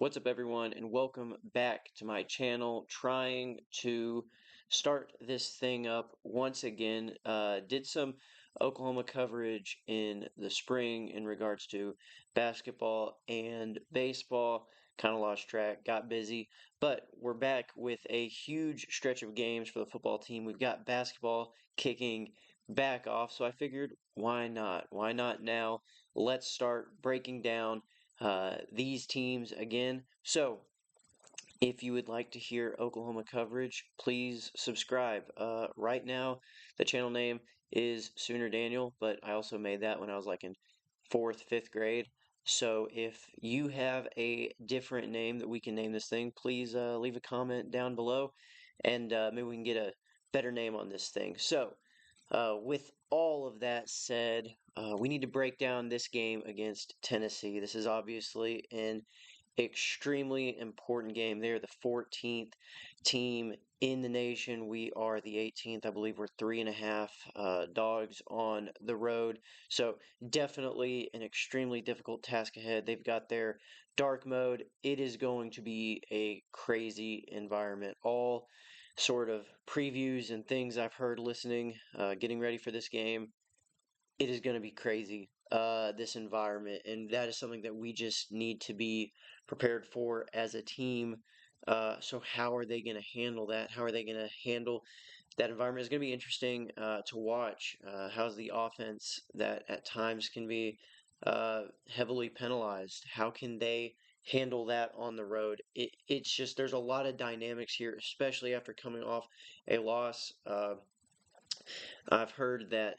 What's up, everyone, and welcome back to my channel. Trying to start this thing up once again. Did some Oklahoma coverage in the spring in regards to basketball and baseball. Kind of lost track, got busy, but we're back with a huge stretch of games for the football team. We've got basketball kicking back off, so I figured, why not? Why not now? Let's start breaking down these teams again. So, if you would like to hear Oklahoma coverage, please subscribe. Right now, the channel name is Sooner Daniel, but I also made that when I was like in fourth, fifth grade. So, if you have a different name that we can name this thing, please leave a comment down below and maybe we can get a better name on this thing. So, with all of that said, we need to break down this game against Tennessee. This is obviously an extremely important game. They're the 14th team in the nation. We are the 18th. I believe we're 3.5 dogs on the road. So definitely an extremely difficult task ahead. They've got their dark mode. It is going to be a crazy environment. All sort of previews and things I've heard listening, getting ready for this game, it is going to be crazy, this environment, and that is something that we just need to be prepared for as a team. So how are they going to handle that? How are they going to handle that environment? It's going to be interesting to watch. How's the offense that at times can be heavily penalized? How can they handle that on the road? It's just there's a lot of dynamics here, especially after coming off a loss. I've heard that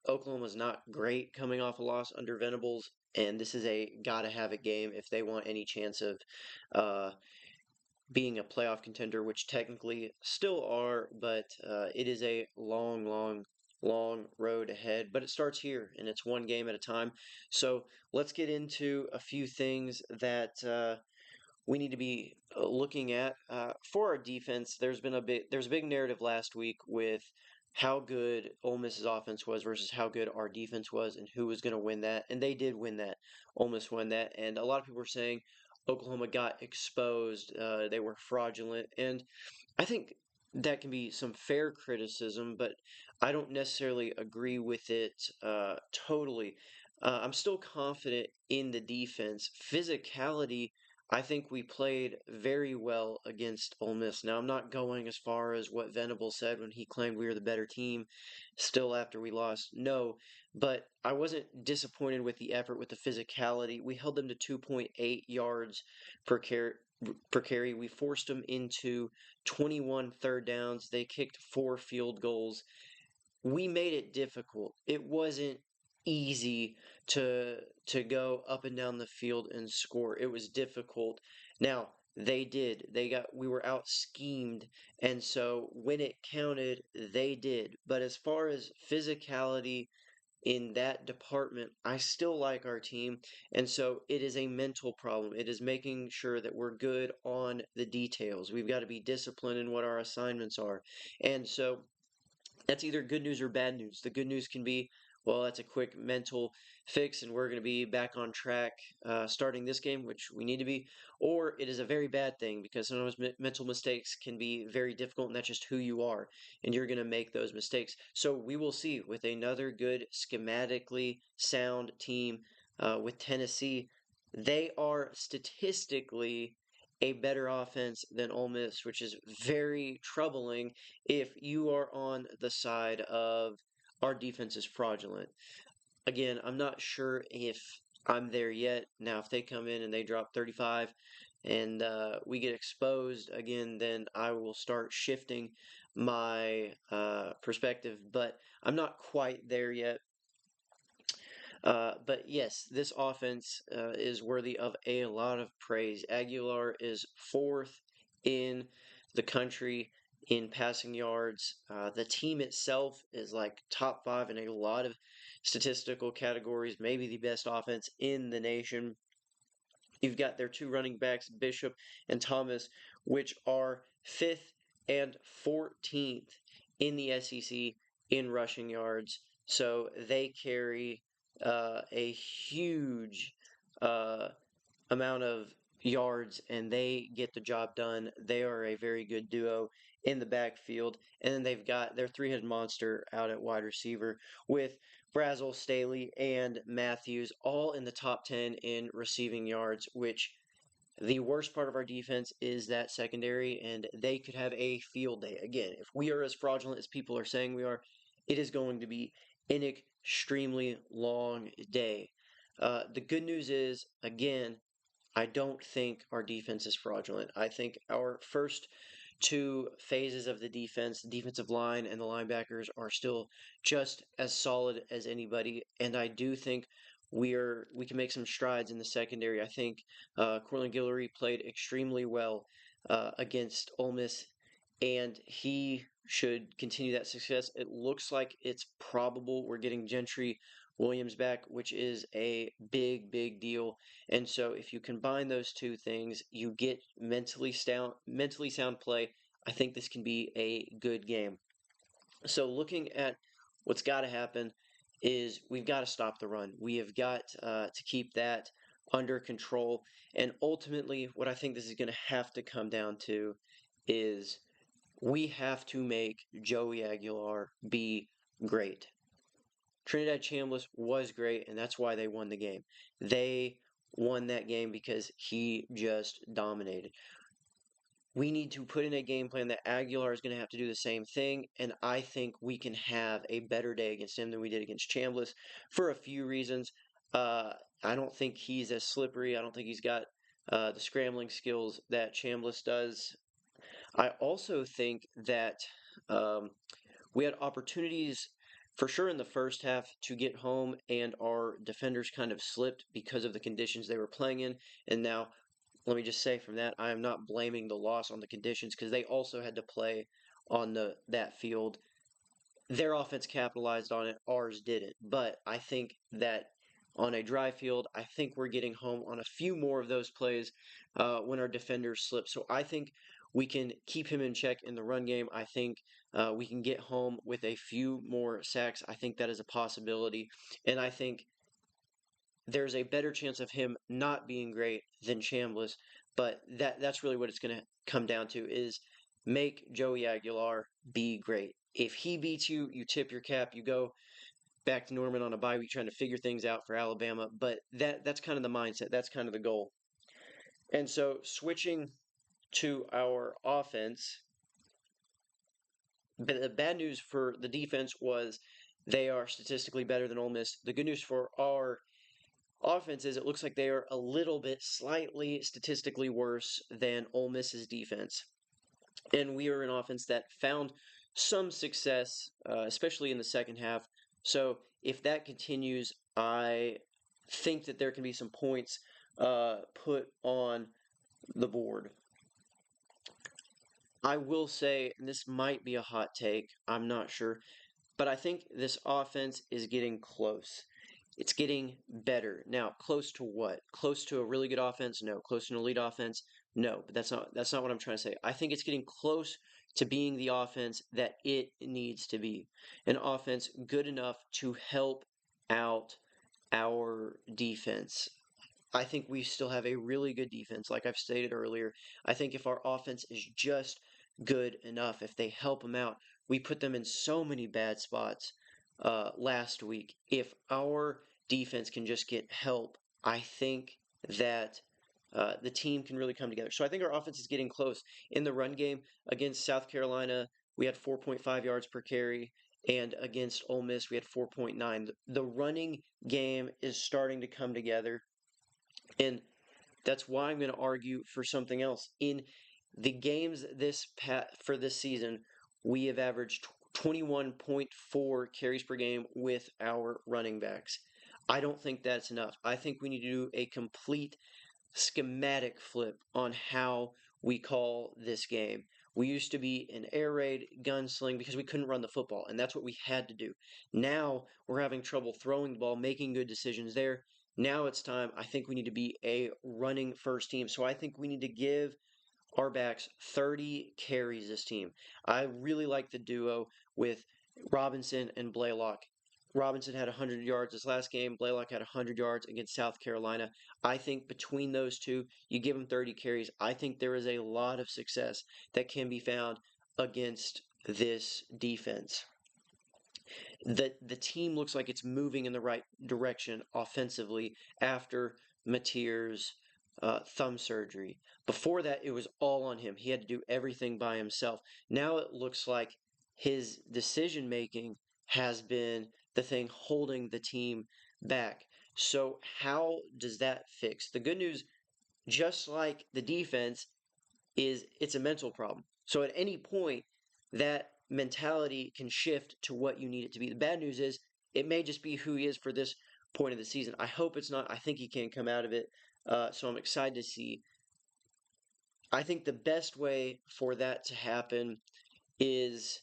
Oklahoma's not great coming off a loss under Venables, and this is a gotta have it game if they want any chance of uh, being a playoff contender, which technically still are, but it is a long, long, long road ahead. But it starts here, and it's one game at a time. So let's get into a few things that we need to be looking at for our defense. There's a big narrative last week with how good Ole Miss's offense was versus how good our defense was and who was going to win that. And they did win that. Ole Miss won that. And a lot of people were saying Oklahoma got exposed. They were fraudulent. And I think that can be some fair criticism, but I don't necessarily agree with it totally. I'm still confident in the defense. Physicality, I think we played very well against Ole Miss. Now, I'm not going as far as what Venable said when he claimed we were the better team still after we lost. No, but I wasn't disappointed with the effort, with the physicality. We held them to 2.8 yards per carry. Per carry. We forced them into 21 third downs. They kicked 4 field goals. We made it difficult. It wasn't easy to go up and down the field and score. It was difficult. Now, they did. We were out schemed, and so when it counted, they did. But as far as physicality in that department, I still like our team. And so it is a mental problem. It is making sure that we're good on the details. We've got to be disciplined in what our assignments are. And so that's either good news or bad news. The good news can be, well, that's a quick mental fix, and we're going to be back on track starting this game, which we need to be. Or it is a very bad thing because sometimes mental mistakes can be very difficult, and that's just who you are, and you're going to make those mistakes. So we will see with another good, schematically sound team with Tennessee. They are statistically a better offense than Ole Miss, which is very troubling if you are on the side of our defense is fraudulent. Again, I'm not sure if I'm there yet. Now, if they come in and they drop 35 and we get exposed again, then I will start shifting my perspective, but I'm not quite there yet. But yes, this offense is worthy of a lot of praise. Aguilar is fourth in the country in passing yards. The team itself is like top five in a lot of statistical categories, maybe the best offense in the nation. You've got their two running backs, Bishop and Thomas, which are fifth and 14th in the SEC in rushing yards. So they carry a huge uh, amount of yards and they get the job done. They are a very good duo in the backfield. And then they've got their three-headed monster out at wide receiver with Brazel, Staley, and Matthews all in the top 10 in receiving yards, which the worst part of our defense is that secondary, and they could have a field day. Again, if we are as fraudulent as people are saying we are, it is going to be an extremely long day. The good news is, again, I don't think our defense is fraudulent. I think our first two phases of the defense, the defensive line and the linebackers, are still just as solid as anybody. And I do think we can make some strides in the secondary. I think Corlin Guillory played extremely well against Ole Miss, and he should continue that success. It looks like it's probable we're getting Gentry Williams back, which is a big, big deal. And so if you combine those two things, you get mentally sound play. I think this can be a good game. So looking at what's got to happen is we've got to stop the run. We have got to keep that under control. And ultimately, what I think this is going to have to come down to is we have to make Joey Aguilar be great. Trinidad Chambliss was great, and that's why they won the game. They won that game because he just dominated. We need to put in a game plan that Aguilar is going to have to do the same thing, and I think we can have a better day against him than we did against Chambliss for a few reasons. I don't think he's as slippery. I don't think he's got the scrambling skills that Chambliss does. I also think that um, we had opportunities for sure in the first half to get home, and our defenders kind of slipped because of the conditions they were playing in. And now, let me just say from that, I am not blaming the loss on the conditions because they also had to play on that field. Their offense capitalized on it, ours didn't. But I think that on a dry field, I think we're getting home on a few more of those plays when our defenders slip. So I think we can keep him in check in the run game. I think we can get home with a few more sacks. I think that is a possibility. And I think there's a better chance of him not being great than Chambliss. But that's really what it's going to come down to is make Joey Aguilar be great. If he beats you, you tip your cap, you go back to Norman on a bye week trying to figure things out for Alabama. But that's kind of the mindset. That's kind of the goal. And so switching to our offense, but the bad news for the defense was they are statistically better than Ole Miss. The good news for our offense is it looks like they are a little bit slightly statistically worse than Ole Miss's defense. And we are an offense that found some success, especially in the second half. So if that continues, I think that there can be some points put on the board. I will say, and this might be a hot take, I'm not sure, but I think this offense is getting close. It's getting better. Now, close to what? Close to a really good offense? No. Close to an elite offense? No. But that's not what I'm trying to say. I think it's getting close to being the offense that it needs to be. An offense good enough to help out our defense. I think we still have a really good defense, like I've stated earlier. I think if our offense is just good enough, if they help them out, we put them in so many bad spots last week. If our defense can just get help, I think that the team can really come together. So I think our offense is getting close. In the run game against South Carolina, we had 4.5 yards per carry. And against Ole Miss, we had 4.9. The running game is starting to come together. And that's why I'm going to argue for something else. In the games for this season, we have averaged 21.4 carries per game with our running backs. I don't think that's enough. I think we need to do a complete schematic flip on how we call this game. We used to be an air raid gunsling because we couldn't run the football, and that's what we had to do. Now we're having trouble throwing the ball, making good decisions there. Now it's time. I think we need to be a running first team. So I think we need to give our backs 30 carries this team. I really like the duo with Robinson and Blaylock. Robinson had 100 yards this last game. Blaylock had 100 yards against South Carolina. I think between those two, you give them 30 carries. I think there is a lot of success that can be found against this defense. The team looks like it's moving in the right direction offensively after Mateer's thumb surgery. Before that, it was all on him. He had to do everything by himself. Now it looks like his decision making has been the thing holding the team back. So, how does that fix? The good news, just like the defense, is it's a mental problem. So at any point, that mentality can shift to what you need it to be. The bad news is it may just be who he is for this point of the season. I hope it's not. I think he can come out of it. So I'm excited to see. I think the best way for that to happen is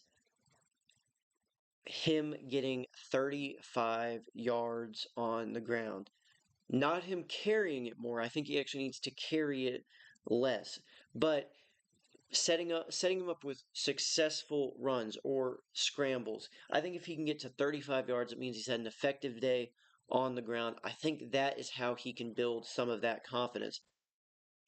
him getting 35 yards on the ground. Not him carrying it more. I think he actually needs to carry it less. But setting him up with successful runs or scrambles. I think if he can get to 35 yards, it means he's had an effective day on the ground. I think that is how he can build some of that confidence.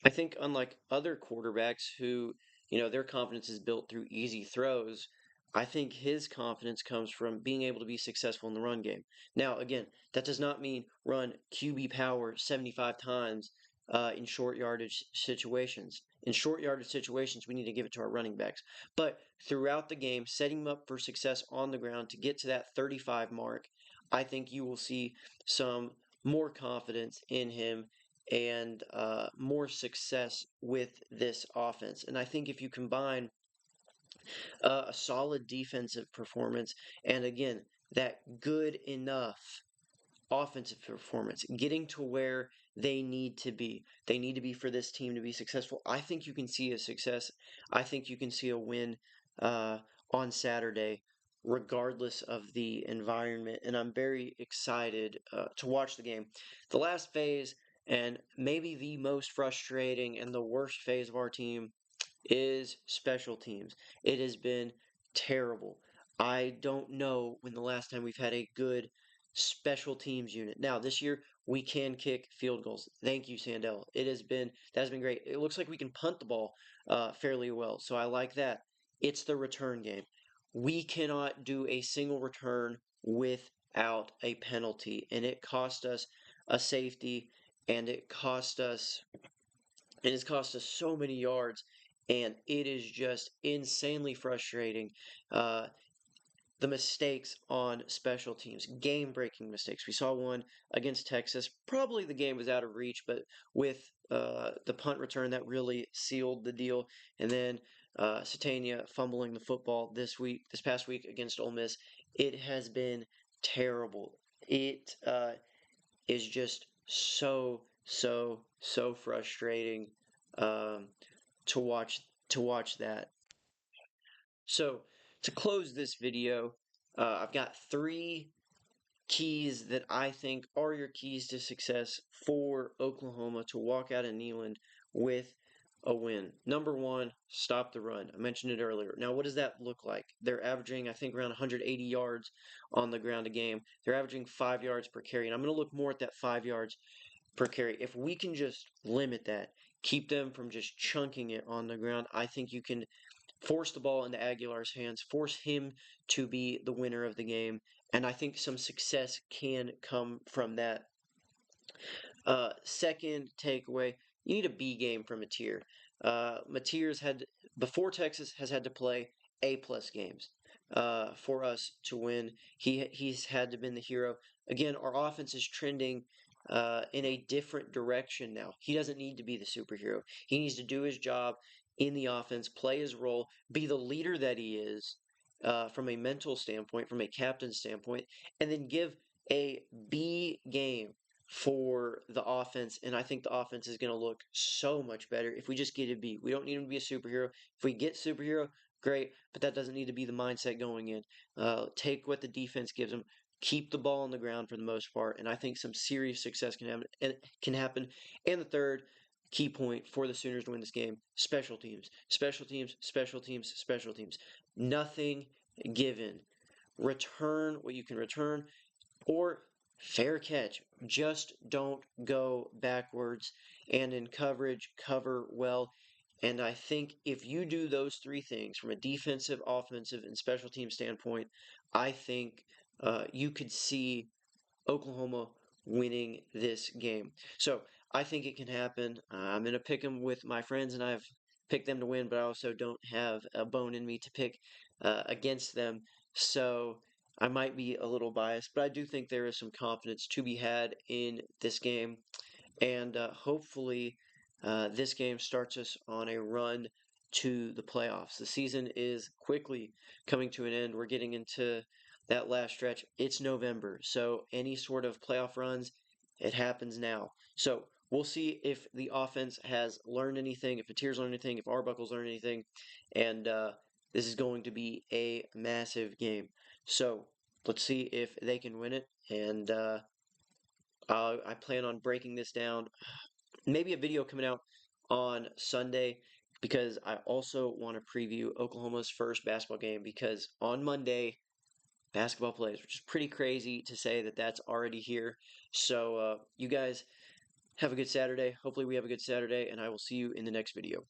I think unlike other quarterbacks who, their confidence is built through easy throws, I think his confidence comes from being able to be successful in the run game. Now, again, that does not mean run QB power 75 times in short yardage situations. In short yardage situations, we need to give it to our running backs. But throughout the game, setting him up for success on the ground to get to that 35 mark, I think you will see some more confidence in him and more success with this offense. And I think if you combine a solid defensive performance and again, that good enough offensive performance, getting to where they need to be. They need to be for this team to be successful. I think you can see a success. I think you can see a win uh, on Saturday, regardless of the environment. And I'm very excited to watch the game. The last phase, and maybe the most frustrating and the worst phase of our team, is special teams. It has been terrible. I don't know when the last time we've had a good special teams unit. Now, this year we can kick field goals. Thank you, Sandell. That has been great. It looks like we can punt the ball fairly well, so I like that. It's the return game. We cannot do a single return without a penalty, and it cost us a safety, and it's cost us so many yards, and it is just insanely frustrating. Uh, the mistakes on special teams, game breaking mistakes. We saw one against Texas. Probably the game was out of reach, but with the punt return, that really sealed the deal. And then Satania fumbling the football this past week against Ole Miss. It has been terrible. It is just so frustrating um, to watch that. So to close this video, I've got three keys that I think are your keys to success for Oklahoma to walk out of Neyland with a win. Number one, stop the run. I mentioned it earlier. Now, what does that look like? They're averaging, I think, around 180 yards on the ground a game. They're averaging 5 yards per carry. And I'm going to look more at that 5 yards per carry. If we can just limit that, keep them from just chunking it on the ground, I think you can force the ball into Aguilar's hands, force him to be the winner of the game, and I think some success can come from that. Second takeaway, you need a B game from Mateer. Mateer's had before Texas has had to play A+ games for us to win. He's had to been the hero. Again, our offense is trending in a different direction now. He doesn't need to be the superhero. He needs to do his job in the offense, play his role, be the leader that he is from a mental standpoint, from a captain standpoint, and then give a B game for the offense. And I think the offense is going to look so much better if we just get a B. We don't need him to be a superhero. If we get superhero, great, but that doesn't need to be the mindset going in. Take what the defense gives them, keep the ball on the ground for the most part, and I think some serious success can happen. And the third key point for the Sooners to win this game: special teams, special teams, special teams, special teams. Nothing given. Return what you can return. or fair catch. Just don't go backwards. And in coverage, cover well. And I think if you do those three things from a defensive, offensive, and special team standpoint, I think you could see Oklahoma winning this game. So I think it can happen. I'm going to pick them with my friends, and I've picked them to win, but I also don't have a bone in me to pick against them. So I might be a little biased, but I do think there is some confidence to be had in this game. And hopefully, this game starts us on a run to the playoffs. The season is quickly coming to an end. We're getting into that last stretch. It's November, so any sort of playoff runs, it happens now. So we'll see if the offense has learned anything, if Mateer's learned anything, if Arbuckle's learned anything, and this is going to be a massive game. So let's see if they can win it, and I plan on breaking this down. Maybe a video coming out on Sunday because I also want to preview Oklahoma's first basketball game because on Monday, basketball plays, which is pretty crazy to say that that's already here. So, you guys have a good Saturday. Hopefully, we have a good Saturday, and I will see you in the next video.